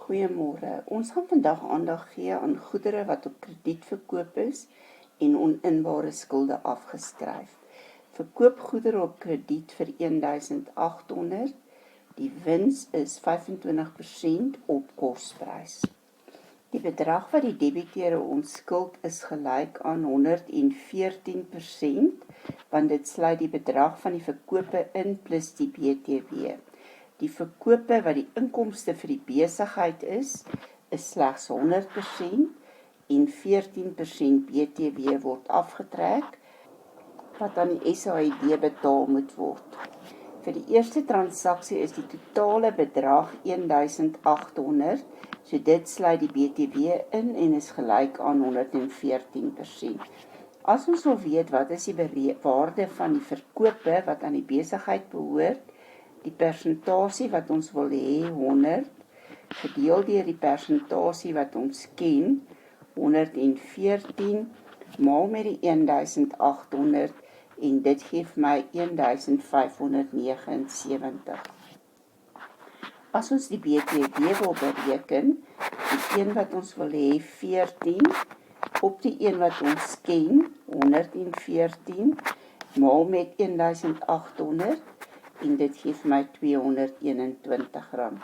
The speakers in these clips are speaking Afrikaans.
Goeiemôre. Ons gaan vandag aandag gee aan goedere wat op krediet verkoop is en oninbare skulde afgeskryf. Verkoop goedere op krediet vir R1.800. Die wins is 25% op kosprys. Die bedrag wat die debiteure ontskuld is gelyk aan 114%, want dit sluit die bedrag van die verkope in plus die BTW. Die verkope wat die inkomste vir die besigheid is slegs 100% en 14% BTW word afgetrek, wat aan die SAID betaal moet word. Vir die eerste transaksie is die totale bedrag R1.800, so dit sluit die BTW in en is gelyk aan 114%. As ons wil weet wat is die waarde van die verkope wat aan die besigheid behoort, die persentasie wat ons wil hê 100, gedeel deur die persentasie wat ons ken, 114, maal met die 1.800 en dit gee vir my 1.579. As ons die BTW wil bereken, die een wat ons wil hê 14, op die een wat ons ken, 114, maal met 1.800, en dit gee vir my R221.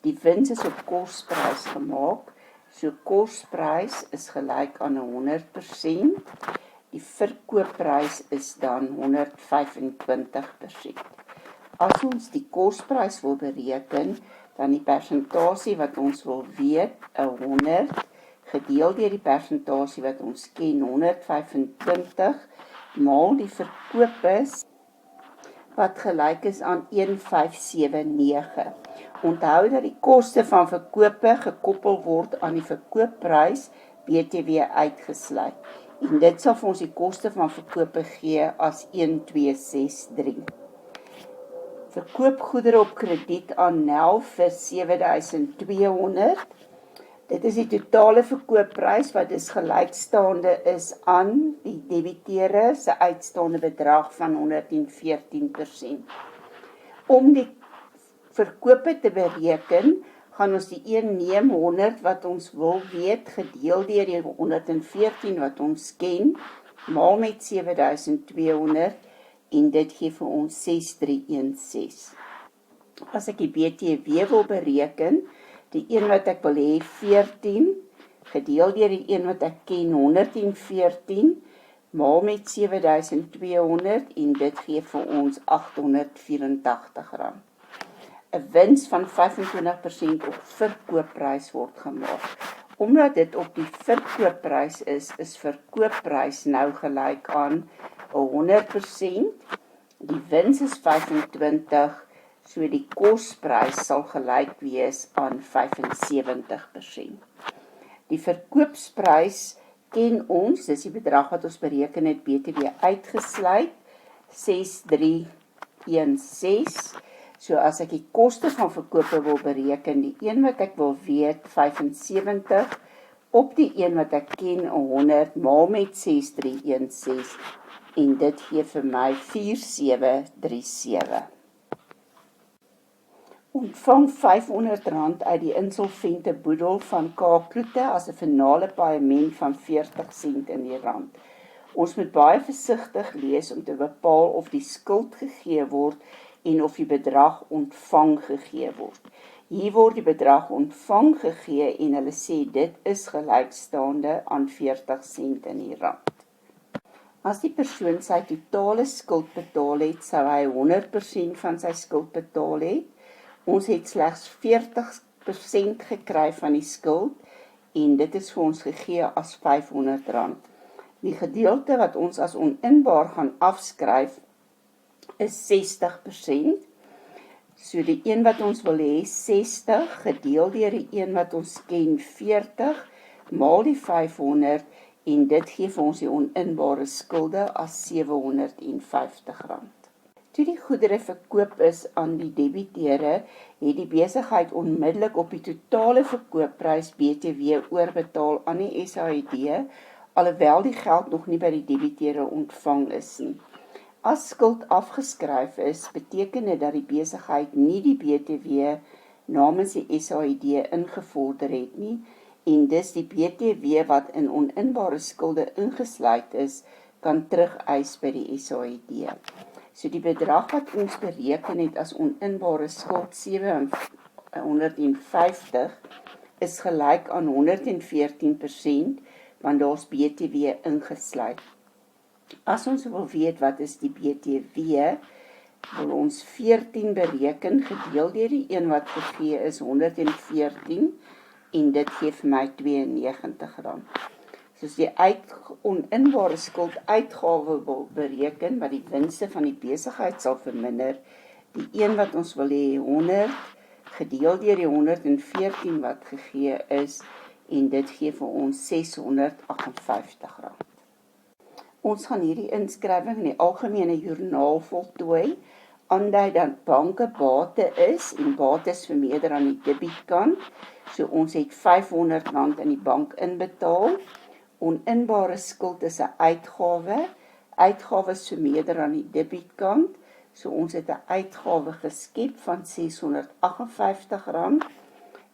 Die wins is op kosprys gemaak, so kosprys is gelyk aan 100%, die verkoopprys is dan 125%. As ons die kosprys wil bereken, dan die persentasie wat ons wil weet, 100, gedeel deur die persentasie wat ons ken, 125, maal die verkoopes, wat gelyk is aan 1579. Onthou dat die koste van verkope gekoppel word aan die verkoopprys BTW uitgesluit. En dit sal vir ons die koste van verkope gee as 1263. Verkoop goedere op krediet aan Nel vir R7.200. Dit is die totale verkoopprys wat dus gelykstaande is aan die debiteure se uitstaande bedrag van 114%. Om die verkope te bereken, gaan ons die een neem 100 wat ons wil weet, gedeel deur die 114 wat ons ken, maal met 7.200 en dit gee vir ons 6316. As ek die BTW wil bereken, die een wat ek wil hê 14, gedeel deur die een wat ek ken 114, maal met 7.200 en dit gee vir ons R884. 'n wins van 25% op verkoopprys word gemaak. Omdat dit op die verkoopprys is verkoopprys nou gelyk aan 100%, die wins is 25%, so die kosprys sal gelyk wees aan 75%. Die verkoopsprys ken ons, dis die bedrag wat ons bereken het, BTW uitgesluit, 6316. So as ek die koste van verkope wil bereken, die een wat ek wil weet, 75, op die een wat ek ken, 100, maal met 6316, en dit gee vir my 4737. Ontvang R500 uit die insolvente boedel van K-Kloete as 'n finale paaiement van 40 sent in die rand. Ons moet baie versigtig lees om te bepaal of die skuld gegee word en of die bedrag ontvang gegee word. Hier word die bedrag ontvang gegee en hulle sê dit is gelykstaande aan 40 sent in die rand. As die persoon sy totale skuld betaal het, sou hy 100% van sy skuld betaal het. Ons het slegs 40% gekry van die skuld en dit is vir ons gegee as R500. Die gedeelte wat ons as oninbaar gaan afskryf is 60%. So die een wat ons wil hê 60, gedeel deur die een wat ons ken 40, maal die 500 en dit gee vir ons die oninbare skulde as R750. Toe die goedere verkoop is aan die debiteure, het die besigheid onmiddellik op die totale verkoopprys BTW oorbetaal aan die SAID, alhoewel die geld nog nie by die debiteure ontvang is nie. As skuld afgeskryf is, beteken dit dat die besigheid nie die BTW namens die SAID ingevorder het nie, en dus die BTW wat in oninbare skulde ingesluit is, kan terugeis by die SAID. So die bedrag wat ons bereken het as oninbare skuld 750 is gelyk aan 114%, want daar's BTW ingesluit. As ons wil weet wat is die BTW, wil ons 14 bereken, gedeel deur die een wat gegee is 114, en dit gee vir my R92. Soos die oninbare skuld uitgawe wil bereken, wat die winste van die besigheid sal verminder, die een wat ons wil hê 100, gedeel deur die 114 wat gegee is, en dit gee vir ons R658. Ons gaan hierdie inskrywing in die algemene joernaal voltooi, aandui dat banke bate is, en bates vermeerder aan die debietkant, so ons het R500 in die bank inbetaal. Oninbare skuld is 'n uitgawe, uitgawes vermeerder aan die debietkant, so ons het 'n uitgawe geskep van R658.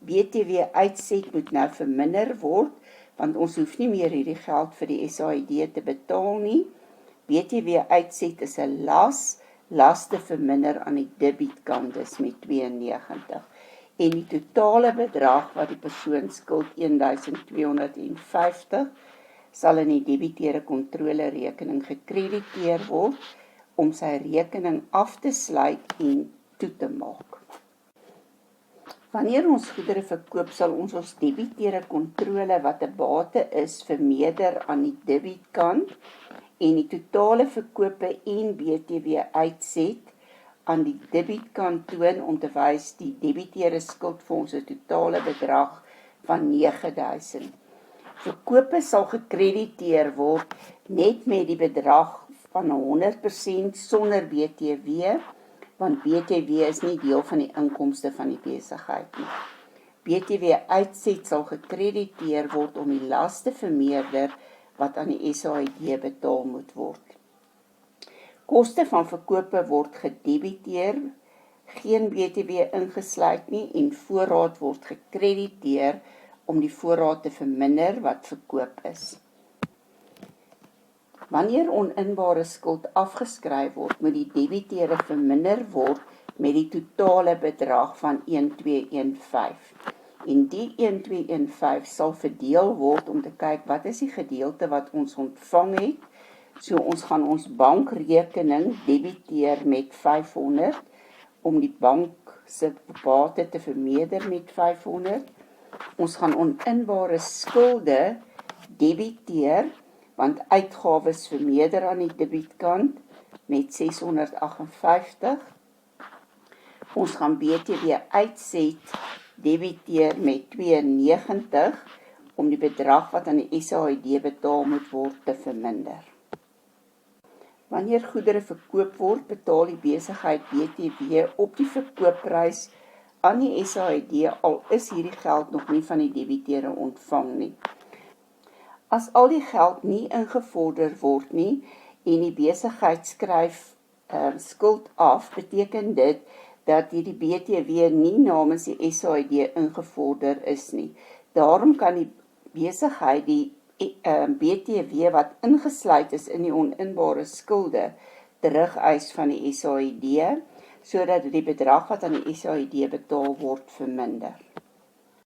BTW uitset moet nou verminder word, want ons hoef nie meer hierdie geld vir die SAID te betaal nie. BTW uitset is 'n laste verminder aan die debietkant, dis met 92. En die totale bedrag wat die persoon skuld R1250, sal in die debiteure kontrolerekening gekrediteer word, om sy rekening af te sluit en toe te maak. Wanneer ons goedere verkoop, sal ons debiteure kontrole wat 'n bate is, vermeerder aan die debietkant, en die totale verkope en BTW uitset aan die debietkant toon om te wys die debiteure skuld vir ons 'n totale bedrag van R9000. Verkope sal gekrediteer word net met die bedrag van 100% sonder BTW, want BTW is nie deel van die inkomste van die besigheid nie. BTW uitset sal gekrediteer word om die laste vermeerder wat aan die SAID betaal moet word. Koste van verkope word gedebiteer, geen BTW ingesluit nie, en voorraad word gekrediteer om die voorraad te verminder wat verkoop is. Wanneer oninbare skuld afgeskryf word, moet die debiteure verminder word met die totale bedrag van 1215. En die 1215 sal verdeel word om te kyk wat is die gedeelte wat ons ontvang het. So ons gaan ons bankrekening debiteer met 500 om die bank se bate te vermeerder met 500. Ons gaan oninbare skulde debiteer, want uitgawes vermeerder aan die debietkant met 658. Ons gaan BTW uitset debiteer met 92 om die bedrag wat aan die SAID betaal moet word te verminder. Wanneer goedere verkoop word, betaal die besigheid BTW op die verkoopprys aan die SAID, al is hierdie geld nog nie van die debiteure ontvang nie. As al die geld nie ingevorder word nie en die besigheid skryf skuld af, beteken dit dat hierdie BTW nie namens die SAID ingevorder is nie. Daarom kan die besigheid die BTW wat ingesluit is in die oninbare skulde terugeis van die SAID, sodat die bedrag wat aan die SAID betaal word verminder.